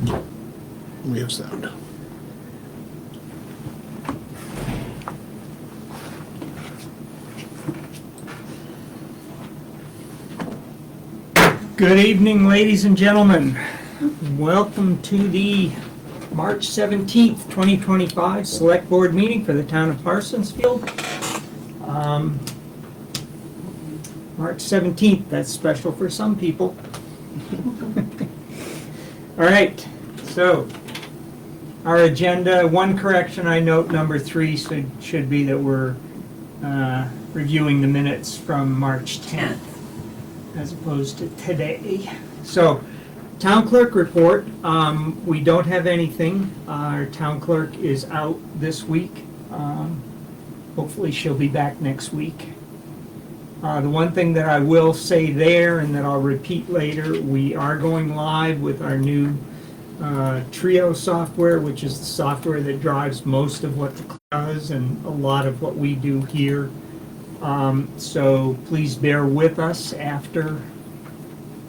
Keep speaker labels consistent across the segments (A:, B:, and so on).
A: We have sound.
B: Good evening, ladies and gentlemen. Welcome to the March 17th, 2025 Select Board meeting for the town of Parsonsfield. March 17th, that's special for some people. All right, so our agenda, one correction I note, number 3 should be that we're reviewing the minutes from March 10th as opposed to today. So, town clerk report, we don't have anything. Our town clerk is out this week. Hopefully she'll be back next week. The one thing that I will say there, and that I'll repeat later, we are going live with our new Trio software, which is the software that drives most of what the clerk does and a lot of what we do here. So please bear with us after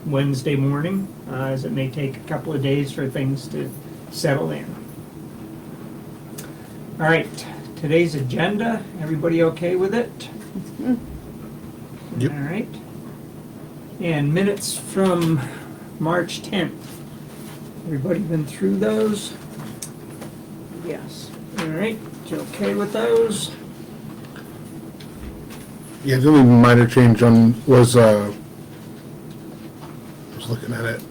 B: Wednesday morning, as it may take a couple of days for things to settle in. All right, today's agenda, everybody okay with it?
A: Yep.
B: All right. And minutes from March 10th. Everybody been through those? Yes. All right, you okay with those?
A: Yeah, the only minor change was I was looking at it.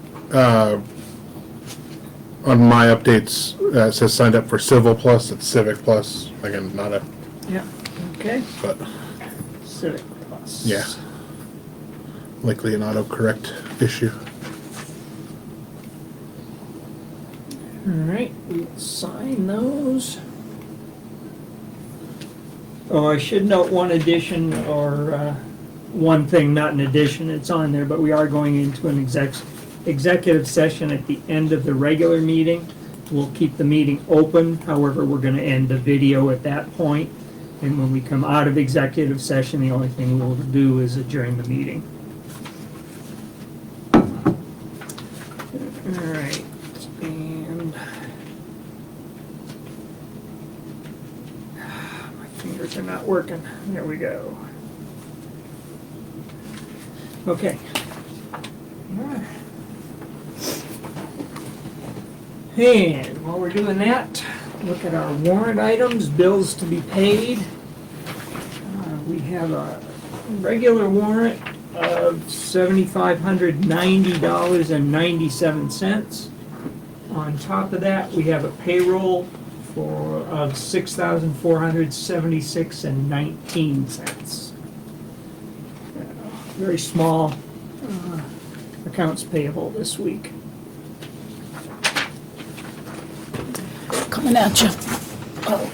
A: On my updates, it says signed up for Civil Plus. It's Civic Plus. Again, not a.
B: Yeah. Okay.
A: But
B: Civic Plus.
A: yeah, likely an autocorrect issue.
B: All right, we'll sign those. Oh, I should note one addition, or one thing, not an addition, it's on there, but we are going into an executive session at the end of the regular meeting. We'll keep the meeting open, however, we're going to end the video at that point. And when we come out of executive session, the only thing we'll do is adjourn the meeting. All right, and my fingers are not working. There we go. Okay. And while we're doing that, look at our warrant items, bills to be paid. We have a regular warrant of $7,590.97. On top of that, we have a payroll of $6,476.19. Very small accounts payable this week.
C: Coming at you. Oh.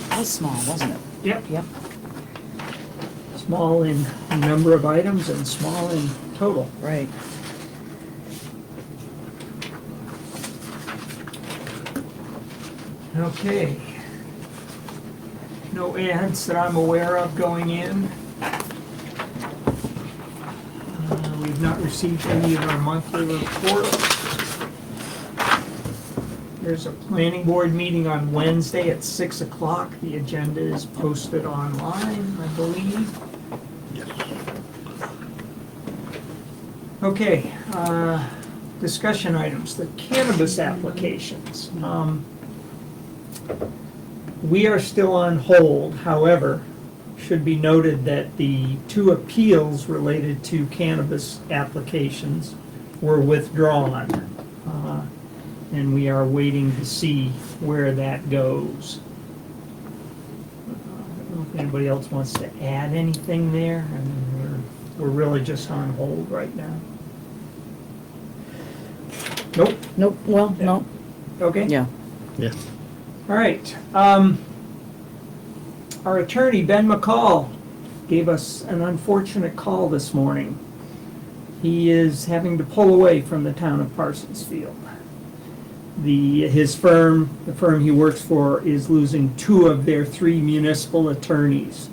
C: That was small, wasn't it?
B: Yep.
C: Yep.
B: Small in number of items and small in total.
C: Right.
B: Okay. No ads that I'm aware of going in. We've not received any of our monthly reports. There's a planning board meeting on Wednesday at 6 o'clock. The agenda is posted online, I believe.
A: Yes.
B: Okay, discussion items, the cannabis applications. We are still on hold, however, should be noted that the 2 appeals related to cannabis applications were withdrawn. And we are waiting to see where that goes. I don't know if anybody else wants to add anything there. I mean, we're really just on hold right now. Nope.
C: Nope, well, no.
B: Okay.
C: Yeah.
A: Yeah.
B: All right. Our attorney, Ben McCall, gave us an unfortunate call this morning. He is having to pull away from the town of Parsonsfield. his firm, the firm he works for, is losing 2 of their 3 municipal attorneys.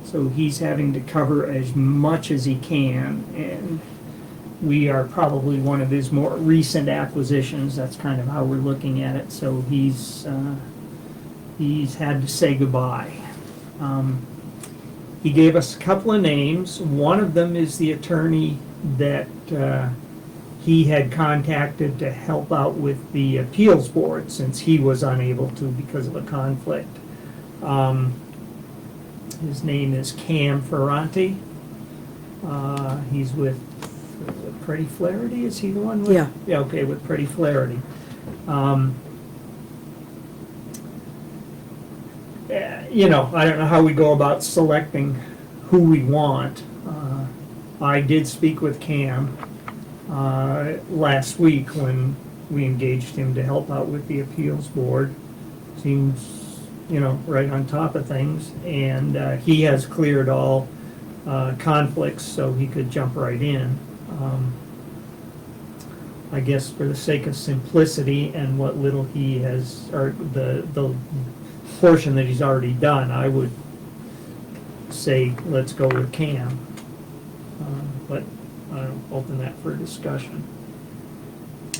B: So he's having to cover as much as he can, and we are probably one of his more recent acquisitions. That's kind of how we're looking at it. So he's had to say goodbye. He gave us a couple of names. One of them is the attorney that he had contacted to help out with the appeals board, since he was unable to because of a conflict. His name is Cam Ferranti. He's with Pretty Flaherty. Is he the one with?
C: Yeah.
B: Yeah, okay, with Pretty Flaherty. You know, I don't know how we go about selecting who we want. I did speak with Cam last week when we engaged him to help out with the appeals board. Seems, you know, right on top of things, and he has cleared all conflicts, so he could jump right in. I guess for the sake of simplicity and what little he has, or the portion that he's already done, I would say let's go with Cam. But I'll open that for discussion.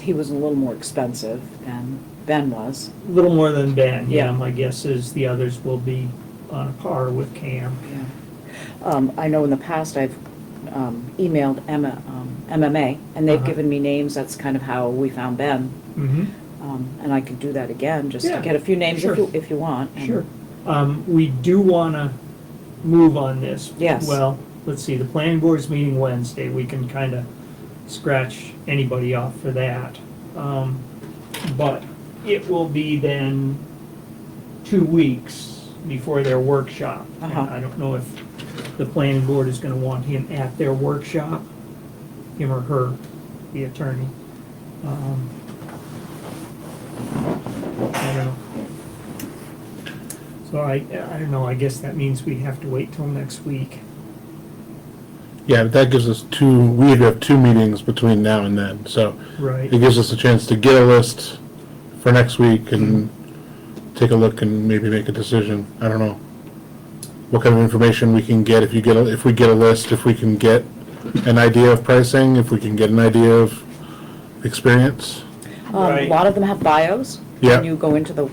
C: He was a little more expensive than Ben was.
B: A little more than Ben, yeah.
C: Yeah.
B: My guess is the others will be on a par with Cam.
C: Yeah. I know in the past I've emailed MMA, and they've
B: Uh-huh.
C: given me names. That's kind of how we found Ben.
B: Mm-hmm.
C: And I could do that again, just
B: Yeah,
C: to get a few names
B: sure.
C: if you want. And-
B: Sure. We do want to move on this.
C: Yes.
B: Well, let's see, the planning board's meeting Wednesday. We can kind of scratch anybody off for that. But it will be then 2 weeks before their workshop. And
C: Uh-huh.
B: I don't know if the planning board is going to want him at their workshop, him or her, the attorney. I don't know. So I don't know, I guess that means we have to wait till next week.
A: Yeah, but that gives us we'd have 2 meetings between now and then, so
B: Right.
A: it gives us a chance to get a list for next week and take a look and maybe make a decision. I don't know what kind of information we can get if we get a list, if we can get an idea of pricing, if we can get an idea of experience.
B: Right.
C: A lot of them have bios.
A: Yeah.
C: When you go into the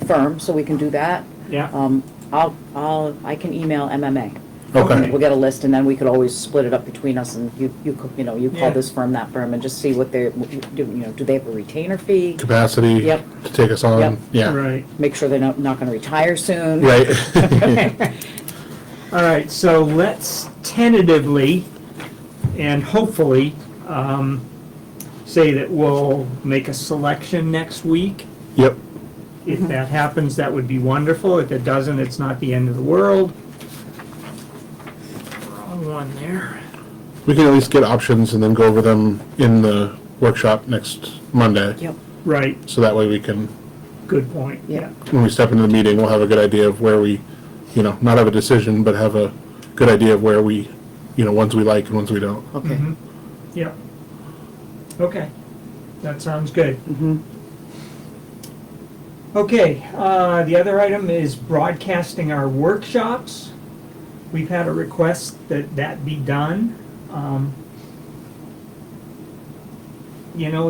C: firm, so we can do that.
B: Yeah,
C: I can email MMA.
A: Okay.
C: We'll get a list, and then we could always split it up between us, and you
B: Yeah.
C: call this firm, that firm, and just see what they do. Do they have a retainer fee?
A: Capacity
C: Yep.
A: to take us on.
C: Yep.
A: Yeah.
B: right.
C: Make sure they're not going to retire soon.
A: Right.
B: All right, so let's tentatively and hopefully say that we'll make a selection next week.
A: Yep.
B: If that happens, that would be wonderful. If it doesn't, it's not the end of the world. Wrong one there.
A: We can at least get options and then go over them in the workshop next Monday.
C: Yep.
B: Right,
A: So that way we can,
B: good point,
C: Yeah.
B: yeah.
A: when we step into the meeting, we'll have a good idea of where we, not have a decision, but have a good idea of where we, ones we like and ones we don't.
C: Okay.
B: Mhm. Yep. Okay, that sounds good.
C: Mhm.
B: Okay, the other item is broadcasting our workshops. We've had a request that that be done.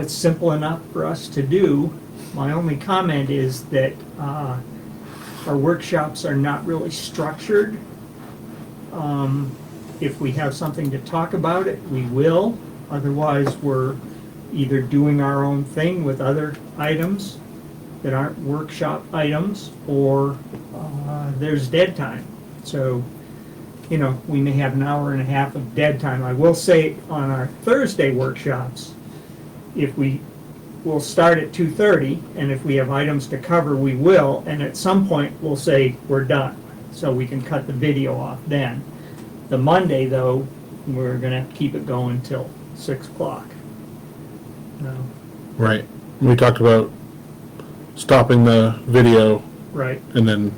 B: It's simple enough for us to do. My only comment is that our workshops are not really structured. If we have something to talk about it, we will. Otherwise, we're either doing our own thing with other items that aren't workshop items, or there's dead time. So, we may have an hour and a half of dead time. I will say on our Thursday workshops, if we'll start at 2:30, and if we have items to cover, we will, and at some point, we'll say we're done, so we can cut the video off then. The Monday, though, we're gonna have to keep it going till 6 o'clock. No,
A: Right. We talked about stopping the video
B: right.
A: and then,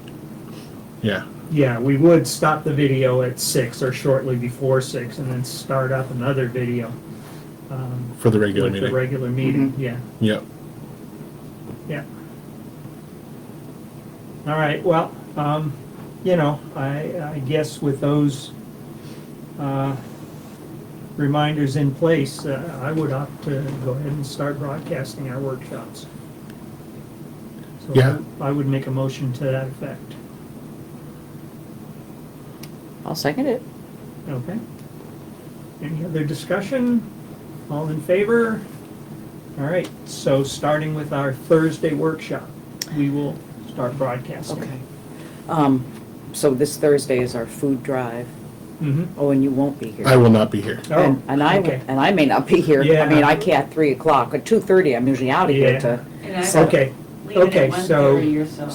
A: yeah.
B: Yeah, we would stop the video at 6 or shortly before 6 and then start up another video
A: For the regular
B: with the
A: meeting.
B: regular meeting, yeah.
A: Yep.
B: Yeah. All right, well, you know, I guess with those reminders in place, I would opt to go ahead and start broadcasting our workshops. So
A: Yeah.
B: I would make a motion to that effect.
C: I'll second it.
B: Okay. Any other discussion? All in favor? All right, so starting with our Thursday workshop, we will start broadcasting.
C: Okay. So this Thursday is our food drive.
B: Mm-hmm.
C: Oh, and you won't be here.
A: I will not be here.
B: Oh,
C: And
B: okay.
C: I may not be here.
B: Yeah.
C: I mean, I can't at 3 o'clock, at 2:30, I'm usually out of
B: Yeah.
C: here to,
D: And I
C: So-
B: Okay,
D: leave it
B: okay,
D: at
B: so-
D: 1:30 or so.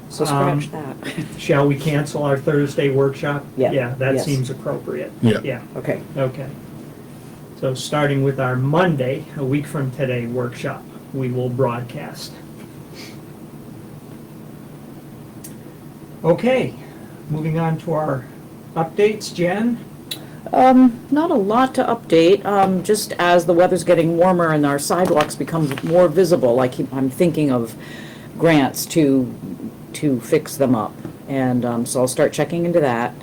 B: so
C: scratch that.
B: shall we cancel our Thursday workshop?
C: Yeah,
B: Yeah, that
C: yes.
B: seems appropriate.
A: Yeah.
B: Yeah,
C: Okay,
B: okay. So starting with our Monday, a week from today, workshop, we will broadcast. Okay, moving on to our updates, Jen?
C: not a lot to update, just as the weather's getting warmer and our sidewalks become more visible, I'm thinking of grants to fix them up. And, so I'll start checking into that.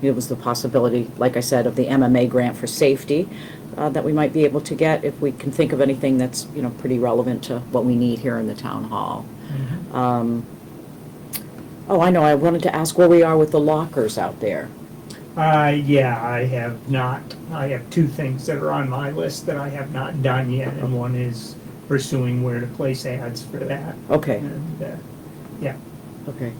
C: It was the possibility, like I said, of the MMA grant for safety, that we might be able to get if we can think of anything that's, pretty relevant to what we need here in the town hall. Oh, I know, I wanted to ask where we are with the lockers out there.
B: Yeah, I have not. I have two things that are on my list that I have not done yet, and one is pursuing where to place ads for that.
C: Okay,
B: And, yeah,
C: okay.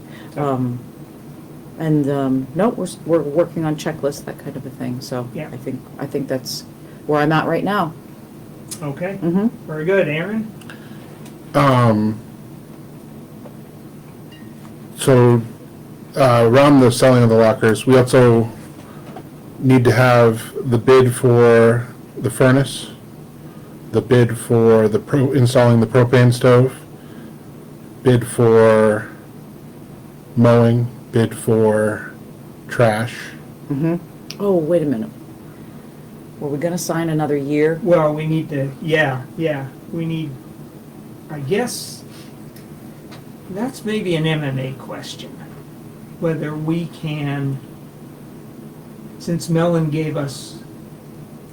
C: No, we're working on checklists, that kind of a thing, so
B: Yeah.
C: I think that's where I'm at right now.
B: okay,
C: Mm-hmm.
B: very good. Aaron?
A: So, around the selling of the lockers, we also need to have the bid for the furnace, the bid for the installing the propane stove, bid for mowing, bid for trash.
C: Mm-hmm. Oh, wait a minute. Were we gonna sign another year?
B: Well, we need to, yeah, we need, I guess, that's maybe an MMA question, whether we can, since Mellon gave us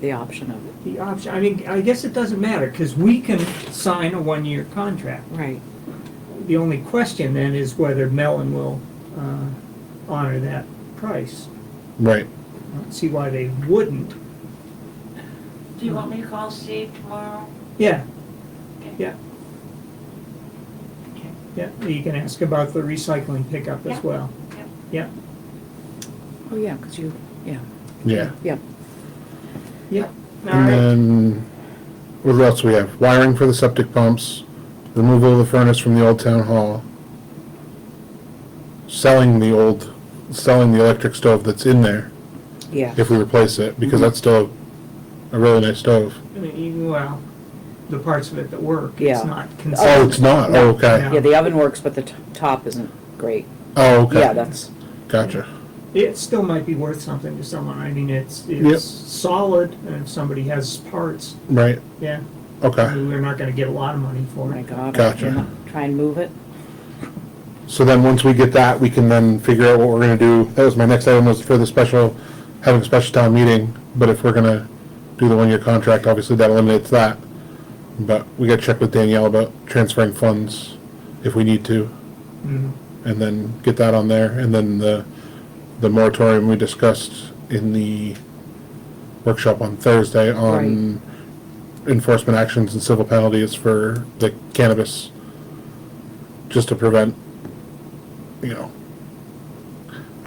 C: The option of it.
B: the option, I mean, I guess it doesn't matter, because we can sign a one-year contract.
C: Right.
B: The only question then is whether Mellon will honor that price.
A: Right.
B: I don't see why they wouldn't.
D: Do you want me to call Steve tomorrow?
B: Yeah,
D: Okay.
B: yeah.
D: Okay.
B: Yeah, you can ask about the recycling pickup as
D: Yeah.
B: well.
D: Yep.
C: Oh, yeah, because you, yeah,
A: Yeah.
C: yeah.
B: Yeah, all
A: And
B: right.
A: then, what else we have? Wiring for the septic pumps, removal of the furnace from the old town hall, selling the electric stove that's in there,
C: Yeah.
A: if we replace it, because that's still a really nice stove.
B: I mean, well, the parts of it that work,
C: Yeah.
B: it's not
A: Oh,
B: consistent.
A: it's not? Oh, okay.
C: Yeah, the oven works, but the top isn't great.
A: Oh, okay.
C: Yeah, that's,
A: Gotcha.
B: It still might be worth something to someone. I mean, it's
A: Yep.
B: solid, and if somebody has parts,
A: Right,
B: yeah.
A: okay.
B: We're not gonna get a lot of money
C: oh
B: for
C: my
B: it.
C: God.
A: Gotcha.
C: Try and move it.
A: So then, once we get that, we can then figure out what we're gonna do. That was my next item, was for the having a special town meeting, but if we're gonna do the one-year contract, obviously that eliminates that. But we gotta check with Danielle about transferring funds if we need to,
B: Mhm.
A: and then get that on there, and then the moratorium we discussed in the workshop on Thursday on enforcement actions and civil penalties for the cannabis, just to prevent, I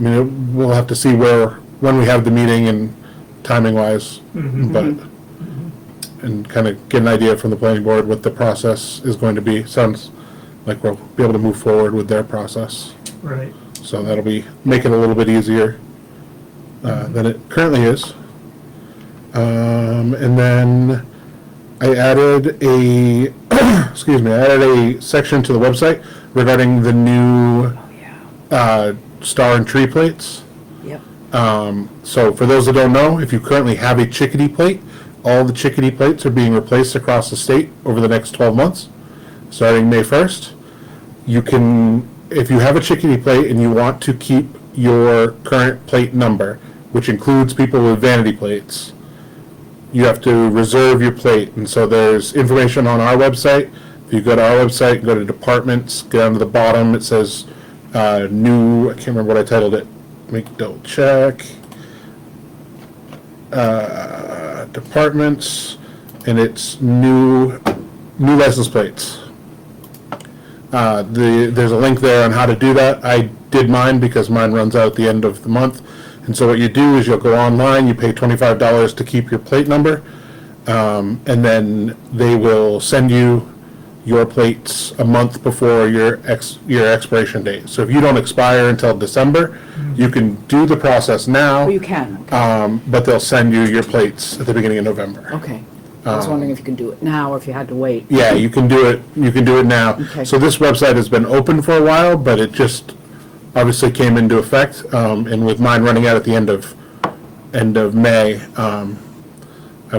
A: mean, we'll have to see when we have the meeting and timing wise,
B: Mhm.
A: but, and kind of get an idea from the planning board what the process is going to be. Sounds like we'll be able to move forward with their process.
B: Right.
A: So that'll make it a little bit easier than it currently is. And then I added a section to the website regarding the new
C: Oh, yeah.
A: star and tree plates.
C: Yep.
A: So for those that don't know, if you currently have a chickadee plate, all the chickadee plates are being replaced across the state over the next 12 months. starting May 1st. You can, if you have a chickadee plate and you want to keep your current plate number, which includes people with vanity plates, you have to reserve your plate. And so there's information on our website. If you go to our website, go to departments, go down to the bottom, it says new, I can't remember what I titled it. Let me double check. Departments, and it's new license plates. There's a link there on how to do that. I did mine because mine runs out at the end of the month. And so what you do is you'll go online, you pay $25 to keep your plate number, and then they will send you your plates a month before your expiration date. So if you don't expire until December, you can do the process now.
C: Oh, you can, okay.
A: But they'll send you your plates at the beginning of November.
C: Okay. I was wondering if you can do it now or if you had to wait.
A: Yeah, you can do it. You can do it now.
C: Okay.
A: So this website has been open for a while, but it just obviously came into effect. And with mine running out at the end of May, I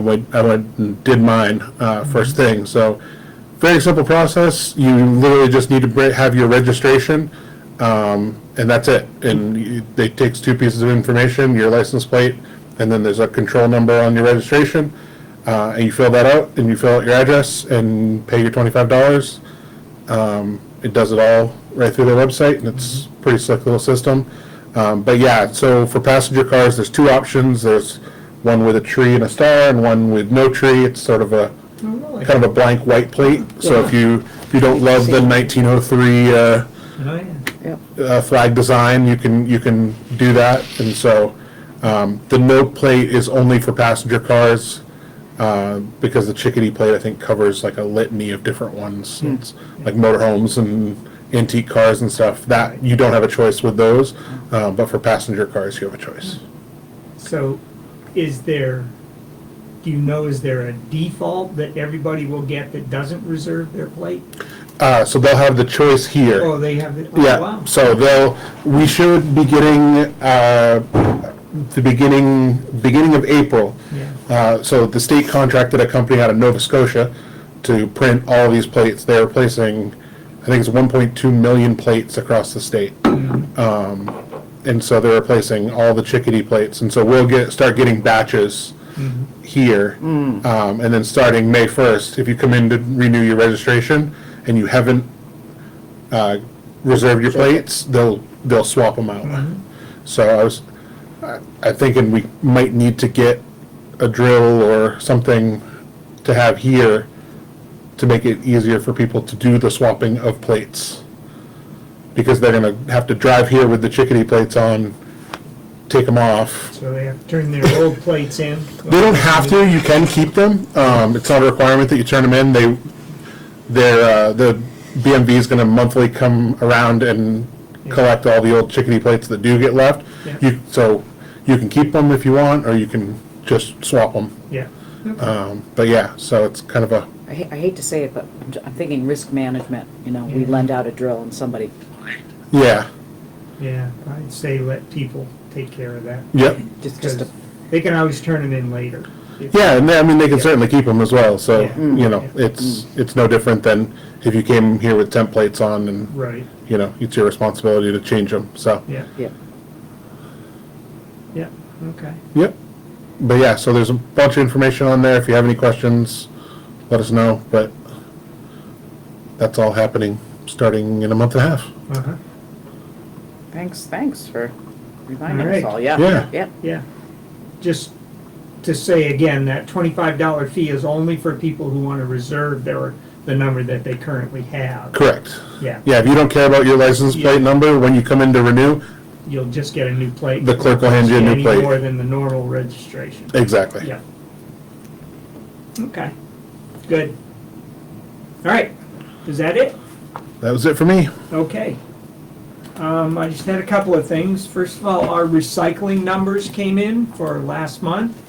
A: went and did mine first thing. So very simple process. You literally just need to have your registration, and that's it. And it takes two pieces of information: your license plate, and then there's a control number on your registration. And you fill that out, and you fill out your address, and pay your $25. It does it all right through their website, and it's a pretty slick little system. But yeah, so for passenger cars, there's two options. There's one with a tree and a star, and one with no tree. It's sort of a kind of a blank white plate. So if you don't love the 1903 flag design, you can do that. And so the no plate is only for passenger cars. Because the chickadee plate, I think, covers like a litany of different ones. It's like motorhomes and antique cars and stuff. That you don't have a choice with those, but for passenger cars, you have a choice.
B: So is there a default that everybody will get that doesn't reserve their plate?
A: So they'll have the choice here.
B: Oh, they have it, oh,
A: Yeah.
B: wow.
A: So we should be getting the beginning of April.
B: Yeah.
A: So the state contracted a company out of Nova Scotia to print all these plates. They're replacing, I think it's 1.2 million plates across the state. And so they're replacing all the chickadee plates. And so we'll start getting batches here. And then starting May 1st, if you come in to renew your registration and you haven't reserved your plates, they'll swap them out. So I'm thinking we might need to get a drill or something to have here to make it easier for people to do the swapping of plates. Because they're going to have to drive here with the chickadee plates on, take them off.
B: So they have to turn their old plates in?
A: They don't have to. You can keep them. It's not a requirement that you turn them in. The BMV is going to monthly come around and collect all the old chickadee plates that do get left.
B: Yeah.
A: So you can keep them if you want, or you can just swap them.
B: Yeah.
A: But yeah, so it's kind of a...
C: I hate to say it, but I'm thinking risk management. We lend out a drill and somebody...
A: Yeah.
B: Yeah, I'd say let people take care of that.
A: Yep.
B: Because they can always turn them in later.
A: Yeah, and they can certainly keep them as well. So
B: Yeah.
A: it's no different than if you came here with templates on, and
B: Right,
A: it's your responsibility to change them. So
B: yeah,
C: Yeah.
B: yeah, okay.
A: yep. But yeah, so there's a bunch of information on there. If you have any questions, let us know. But that's all happening starting in a month and a half.
B: Uh-huh.
C: Thanks for reminding
B: All right.
C: us all. Yeah.
A: Yeah.
C: Yeah.
B: Yeah, just to say again, that $25 fee is only for people who want to reserve the number that they currently have.
A: Correct.
B: Yeah,
A: Yeah, if you don't care about your license plate number when you come in to renew,
B: you'll just get a new plate.
A: The clerk will hand you a new plate.
B: Any more than the normal registration.
A: exactly.
B: Yeah. Okay, good. All right, is that it?
A: That was it for me.
B: Okay. I just had a couple of things. First of all, our recycling numbers came in for last month,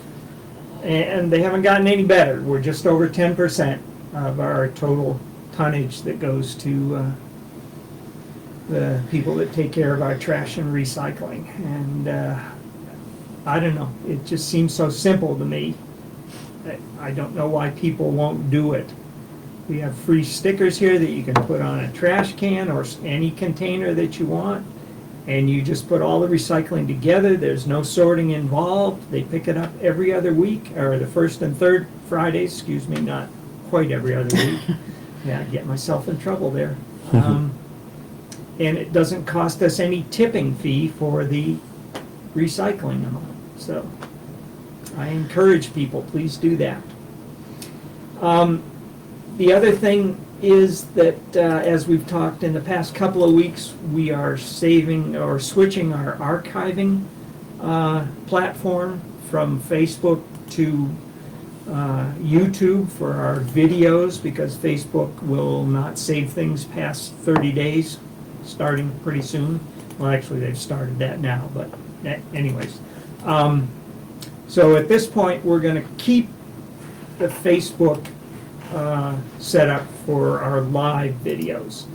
B: and they haven't gotten any better. We're just over 10% of our total tonnage that goes to the people that take care of our trash and recycling. And I don't know, it just seems so simple to me. I don't know why people won't do it. We have free stickers here that you can put on a trash can or any container that you want. And you just put all the recycling together. There's no sorting involved. They pick it up every other week, or the first and third Fridays, excuse me, not quite every other week. Yeah, I get myself in trouble there. And it doesn't cost us any tipping fee for the recycling amount. So I encourage people, please do that. The other thing is that, as we've talked in the past couple of weeks, we are saving or switching our archiving platform from Facebook to YouTube for our videos, because Facebook will not save things past 30 days, starting pretty soon. Well, actually, they've started that now, but anyways. So at this point, we're going to keep the Facebook set up for our live videos.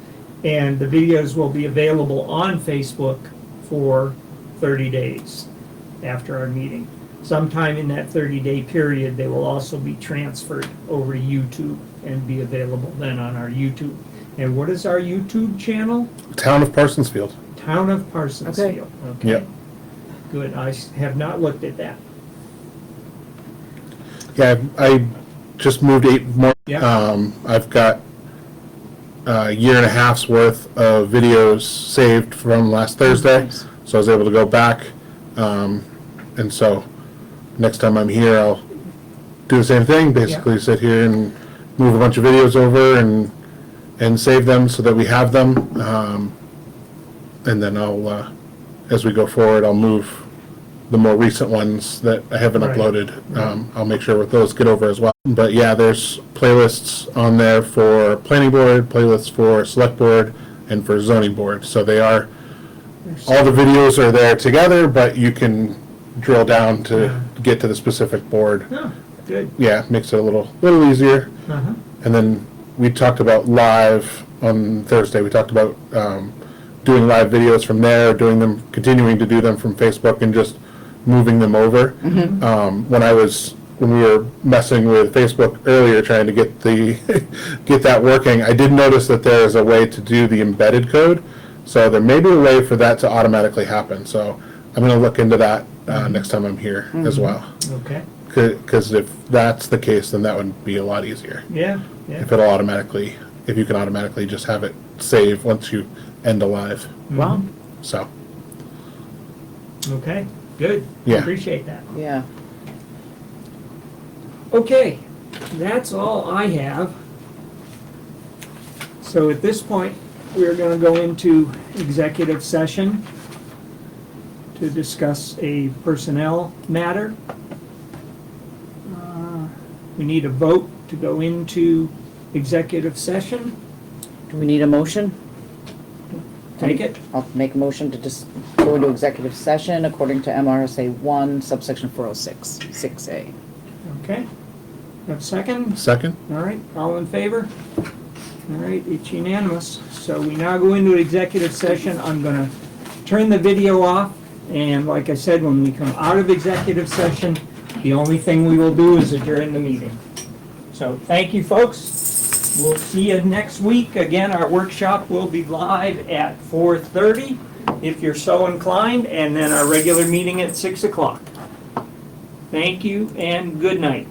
B: And the videos will be available on Facebook for 30 days after our meeting. Sometime in that 30-day period, they will also be transferred over to YouTube and be available then on our YouTube. And what is our YouTube channel?
A: Town of Parsonsfield.
B: Town of Parsonsfield. Okay.
A: Yep.
B: Good. I have not looked at that.
A: Yeah, I just moved 8 more.
B: Yeah.
A: I've got a year and a half's worth of videos saved from last Thursday,
C: Nice.
A: so I was able to go back. And so next time I'm here, I'll do the same thing, basically sit here and move a bunch of videos over and save them so that we have them. And then I'll, as we go forward, I'll move the more recent ones that I haven't
B: Right.
A: uploaded. I'll make sure with those get over as well. But yeah, there's playlists on there for planning board, playlists for select board, and for zoning board. So they are, all the videos are there together, but you can drill down to get to the specific board.
B: Oh, good.
A: Yeah, makes it a little easier.
B: Uh-huh.
A: And then we talked about live on Thursday. We talked about doing live videos from there, continuing to do them from Facebook, and just moving them over. When we were messing with Facebook earlier, trying to get get that working, I did notice that there is a way to do the embedded code. So there may be a way for that to automatically happen. So I'm going to look into that next time I'm here as well.
B: Okay.
A: Because if that's the case, then that would be a lot easier.
B: Yeah, yeah.
A: If you can automatically just have it save once you end a live.
C: Wow,
A: So,
B: Okay, good.
A: Yeah.
B: Appreciate that.
C: yeah.
B: Okay, that's all I have. So at this point, we're going to go into executive session to discuss a personnel matter. We need a vote to go into executive session.
C: Do we need a motion?
B: Take it.
C: I'll make a motion to just go into executive session according to MRSA 1, subsection 406, 6A.
B: Okay. Have a second?
A: second?
B: All right, all in favor? All right, it's unanimous. So we now go into executive session. I'm going to turn the video off, and like I said, when we come out of executive session, the only thing we will do is adjourn the meeting. So thank you, folks. We'll see you next week. Again, our workshop will be live at 4:30, if you're so inclined, and then our regular meeting at 6 o'clock. Thank you, and good night.